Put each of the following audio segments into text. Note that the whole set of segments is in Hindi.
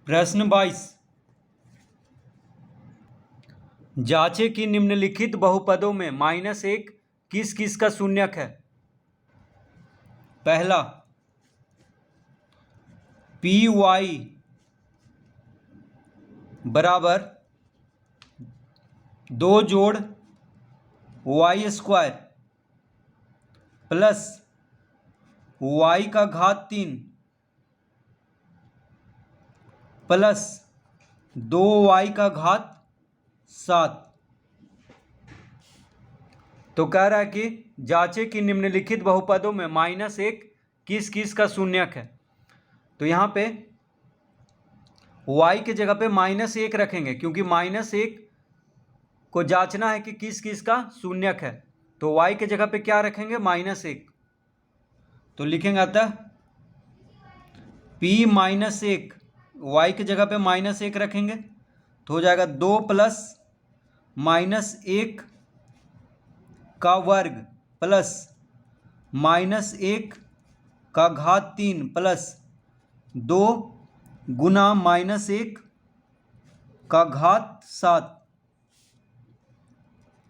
प्रश्न 22। जांचे कि निम्नलिखित बहुपदों में -1 किस किस का शून्यक है। पहला पी वाई बराबर 2 जोड़ वाई स्क्वायर प्लस वाई का घात 3 प्लस 2y का घात 7। तो कह रहा है कि जांचे कि निम्नलिखित बहुपदों में -1 किस किस का शून्यक है। तो यहाँ पे y के जगह पे -1 रखेंगे क्योंकि -1 को जांचना है कि किस किस का शून्यक है। तो y के जगह पे क्या रखेंगे, -1। तो लिखेंगे अतः p -1 y की जगह पे -1 रखेंगे तो हो जाएगा 2 + -1 का वर्ग प्लस -1 का घात 3 प्लस 2 गुना -1 का घात 7।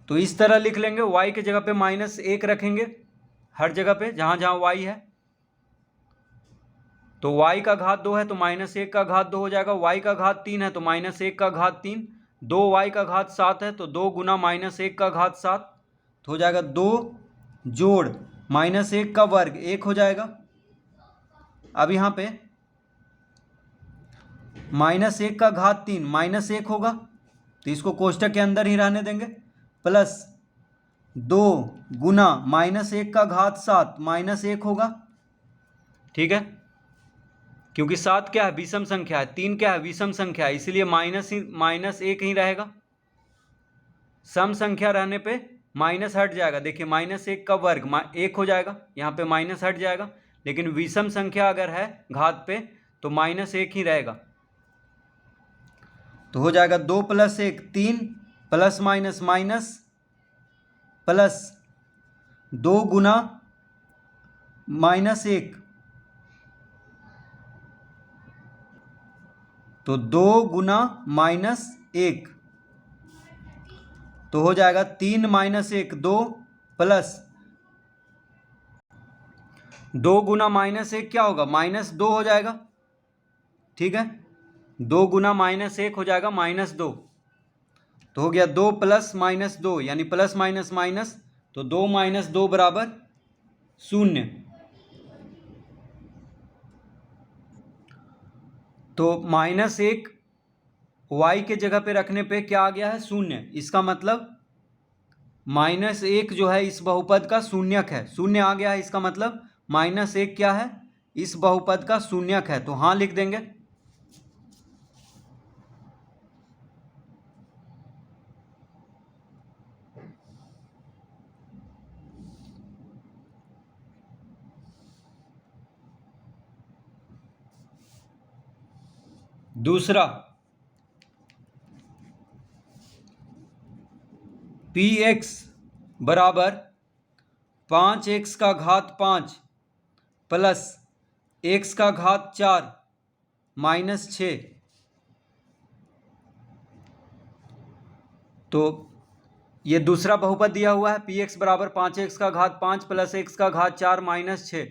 तो इस तरह लिख लेंगे। y की जगह पे -1 रखेंगे हर जगह पे जहाँ जहाँ y है। तो y का घात 2 है तो -1 का घात 2 हो जाएगा। y का घात 3 है तो -1 का घात 3। 2y का घात 7 है तो 2 गुना -1 का घात 7। तो हो जाएगा 2 जोड़ -1 का वर्ग 1 हो जाएगा। अब यहाँ पे -1 का घात 3 -1 होगा तो इसको कोष्टक के अंदर ही रहने देंगे प्लस 2 गुना -1 का घात 7 -1 होगा। ठीक है, क्योंकि 7 क्या है, विषम संख्या है, 3 क्या है, विषम संख्या है, इसलिए -1 ही रहेगा। सम संख्या रहने पे माइनस हट जाएगा। देखिए -1 का वर्ग 1 हो जाएगा, यहाँ पे माइनस हट जाएगा। लेकिन विषम संख्या अगर है घात पे तो -1 ही रहेगा। तो हो जाएगा 2 + 1 3 प्लस माइनस माइनस प्लस 2 गुना -1 तो 2 गुना -1 तो हो जाएगा 3 - 1 2 प्लस 2 गुना -1 क्या होगा, -2 हो जाएगा। ठीक है, 2 गुना -1 हो जाएगा -2। तो हो गया 2 + -2 यानी प्लस माइनस माइनस, तो 2 - 2 बराबर 0। तो -1 y के जगह पे रखने पे क्या आ गया है, 0। इसका मतलब -1 जो है इस बहुपद का शून्यक है, 0 आ गया है। इसका मतलब -1 क्या है, इस बहुपद का शून्यक है। तो हाँ लिख देंगे। दूसरा px बराबर 5x का घात 5 प्लस x का घात 4 -6। तो ये दूसरा बहुपद दिया हुआ है, px बराबर 5x का घात 5 प्लस x का घात 4 -6।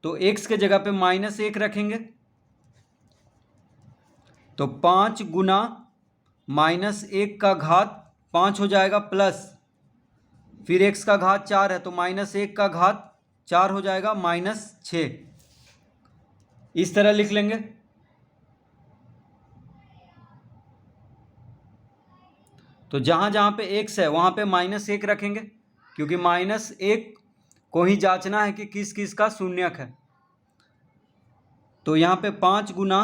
तो x के जगह पे -1 रखेंगे तो 5 गुना -1 का घात 5 हो जाएगा प्लस फिर x का घात 4 है तो -1 का घात 4 हो जाएगा -6। इस तरह लिख लेंगे। तो जहाँ जहाँ पे x है वहाँ पे -1 रखेंगे क्योंकि -1 को ही जांचना है कि किस किस का शून्यक है। तो यहाँ पे 5 गुना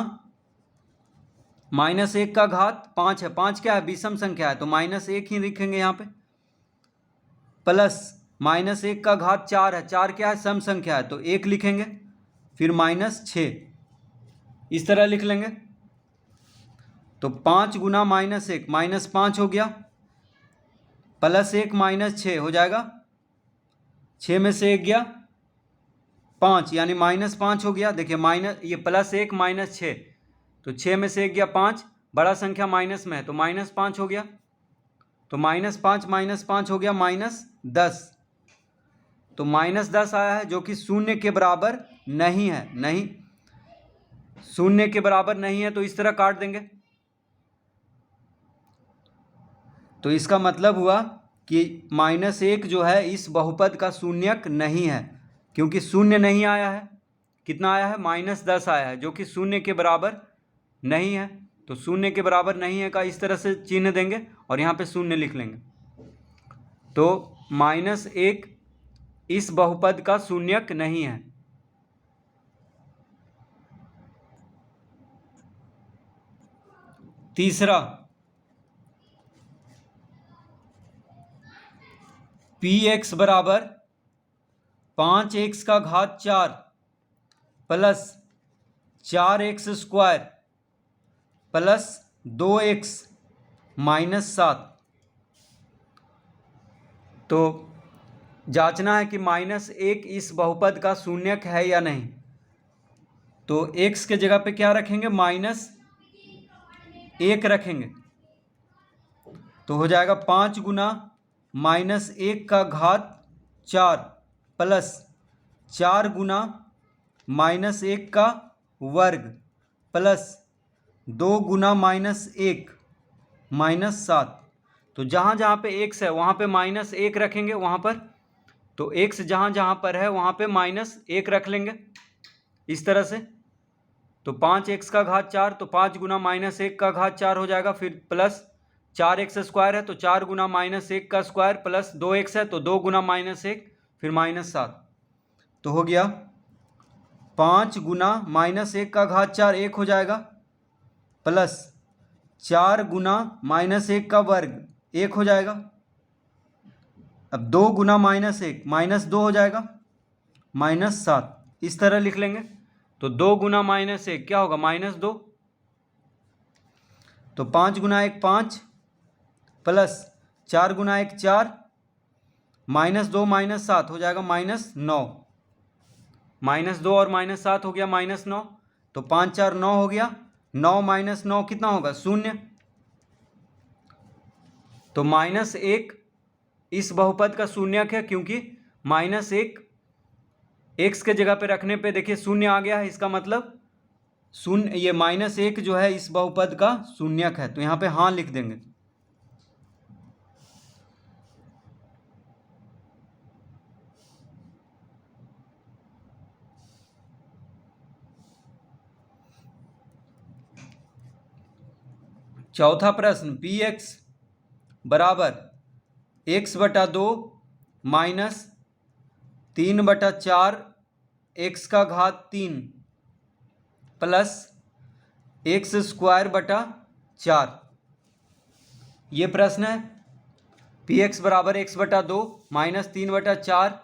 -1 का घात 5 है, 5 क्या है, विषम संख्या है तो -1 ही लिखेंगे यहाँ पे प्लस -1 का घात 4 है, 4 क्या है, सम संख्या है तो 1 लिखेंगे फिर -6। इस तरह लिख लेंगे। तो 5 गुना -1 -5 हो गया प्लस 1 -6 हो जाएगा। 6 में से 1 गया 5 यानी -5 हो गया। देखिए ये +1 -6 तो 6 में से 1 गया 5, बड़ा संख्या माइनस में है तो -5 हो गया, तो -5 हो गया -10, तो -10 आया है जो कि शून्य के बराबर नहीं है, नहीं शून्य के बराबर नहीं है, तो इस तरह काट देंगे। तो इसका मतलब हुआ कि -1 जो है इस बहुपद का शून्यक नहीं है, क्योंकि शून्य नहीं आया है। कितना आया है? -10 आया है, जो कि शून्य के बराबर नहीं है। तो शून्य के बराबर नहीं है का इस तरह से चिन्ह देंगे और यहाँ पे शून्य लिख लेंगे। तो -1 इस बहुपद का शून्यक नहीं है। तीसरा, px बराबर 5x का घात 4 plus 4x square plus 2x -7। तो जांचना है कि -1 इस बहुपद का शून्यक है या नहीं। तो x के जगह पे क्या रखेंगे? -1 रखेंगे, तो हो जाएगा 5 गुना -1 का घात 4 प्लस 4 गुना -1 का वर्ग प्लस 2 गुना -1 -7। तो जहाँ जहाँ पे x है वहाँ पे -1 रखेंगे वहाँ पर, तो x जहाँ जहाँ पर है वहाँ पे -1 रख लेंगे इस तरह से। तो 5x का घात 4, तो 5 गुना -1 का घात 4 हो जाएगा, फिर प्लस 4x स्क्वायर है तो 4 गुना -1 का स्क्वायर प्लस 2x है तो 2 गुना -1 फिर -7। तो हो गया 5 गुना -1 का घात 4 1 हो जाएगा, प्लस 4 गुना -1 का वर्ग 1 हो जाएगा। अब 2 गुना -1 -2 हो जाएगा, -7 इस तरह लिख लेंगे। तो 2 गुना -1 क्या होगा? -2। तो 5 गुना 1 5 प्लस 4 गुना 1 4 -2 -7 हो जाएगा -9। -2 और -7 हो गया -9, तो 5 4 9 हो गया, 9 -9 कितना होगा? 0। तो -1 इस बहुपद का शून्यक है, क्योंकि -1 x के जगह पे रखने पे देखिए शून्य आ गया है, इसका मतलब शून्य, ये -1 जो है इस बहुपद का शून्यक है। तो यहाँ पे हाँ लिख देंगे। चौथा प्रश्न, px बराबर x/2 माइनस 3/4 x का घात 3 प्लस x स्क्वायर बटा 4। ये प्रश्न है। px बराबर x/2 माइनस 3/4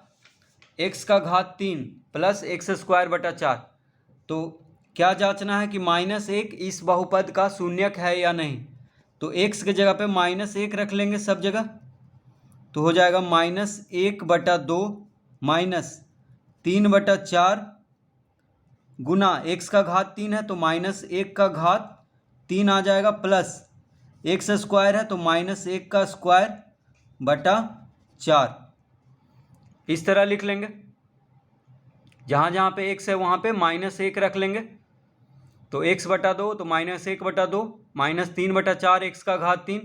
x का घात 3 प्लस x स्क्वायर बटा 4। तो क्या जांचना है कि -1 इस बहुपद का शून्यक है या नहीं। तो x के जगह पे -1 रख लेंगे सब जगह, तो हो जाएगा -1/2 माइनस 3/4 गुना x का घात 3 है तो -1 का घात 3 आ जाएगा, प्लस x स्क्वायर है तो -1 का स्क्वायर बटा 4। इस तरह लिख लेंगे। जहाँ जहाँ पे x है वहाँ पे -1 रख लेंगे। तो x/2 तो -1/2 माइनस 3/4 x का घात 3,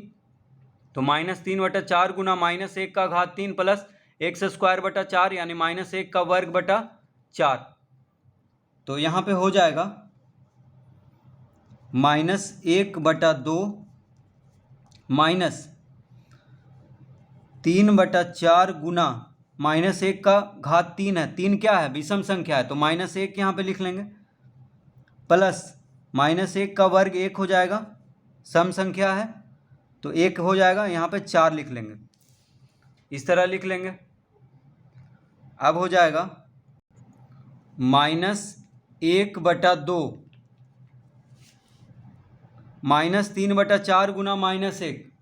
तो -3/4 गुना -1 का घात 3 प्लस x स्क्वायर बटा 4 यानी -1 का वर्ग बटा 4। तो यहाँ पे हो जाएगा -1/2 माइनस 3/4 गुना -1 का घात 3 है, 3 क्या है? विषम संख्या है, तो -1 यहाँ पे लिख लेंगे, प्लस -1 का वर्ग 1 हो जाएगा, सम संख्या है तो 1 हो जाएगा, यहाँ पे 4 लिख लेंगे। इस तरह लिख लेंगे। अब हो जाएगा -1/2 -3/4 गुना -1।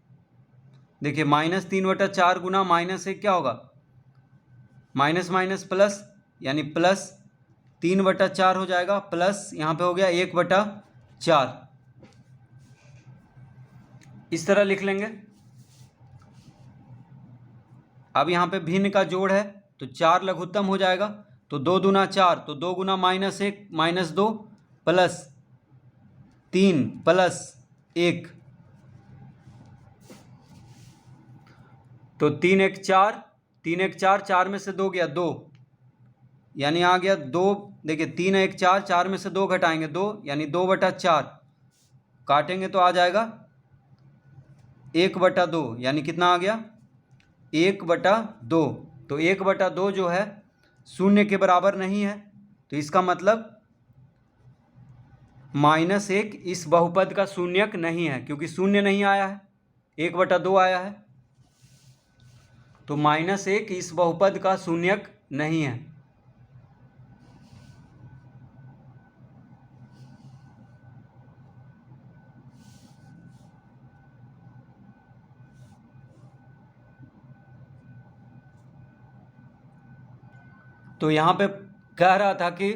देखिए -3/4 गुना -1 क्या होगा? माइनस माइनस प्लस यानी प्लस 3/4 हो जाएगा, प्लस यहाँ पे हो गया 1/4 4, इस तरह लिख लेंगे। अब यहाँ पे भिन्न का जोड़ है तो 4 लघुत्तम हो जाएगा, तो 2 दूना 4, तो 2 गुना -1 -2 प्लस 3 प्लस 1, तो 3 1 4, 3 1 4, 4 में से 2 गया 2, यानी आ गया 2। देखिए 3 1 4, 4 में से 2 घटाएंगे 2, यानी 2/4, काटेंगे तो आ जाएगा 1/2, यानी कितना आ गया 1/2। तो 1/2 जो है शून्य के बराबर नहीं है, तो इसका मतलब -1 इस बहुपद का शून्यक नहीं है, क्योंकि शून्य नहीं आया है, 1/2 आया है, तो -1 इस बहुपद का शून्यक नहीं है। तो यहाँ पे कह रहा था कि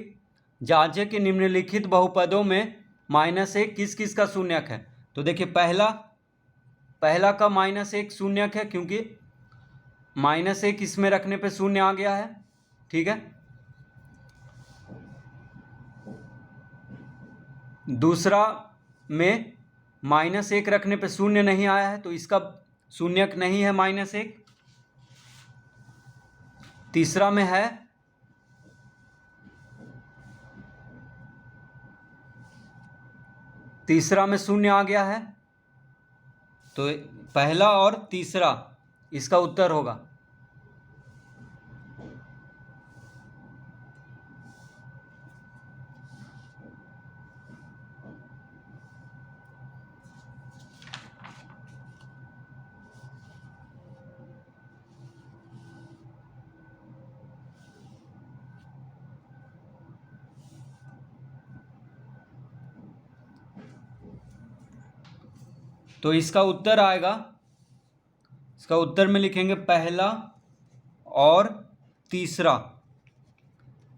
जांचें कि निम्नलिखित बहुपदों में -1 किस किस का शून्यक है। तो देखिए पहला का -1 शून्यक है, क्योंकि -1 इसमें रखने पे शून्य आ गया है, ठीक है। दूसरा में -1 रखने पे शून्य नहीं आया है, तो इसका शून्यक नहीं है -1। तीसरा में है, तीसरा में शून्य आ गया है, तो पहला और तीसरा इसका उत्तर होगा। तो इसका उत्तर आएगा, इसका उत्तर में लिखेंगे पहला और तीसरा,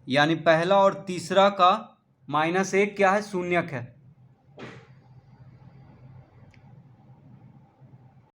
यानी पहला और तीसरा का -1 क्या है, शून्यक है।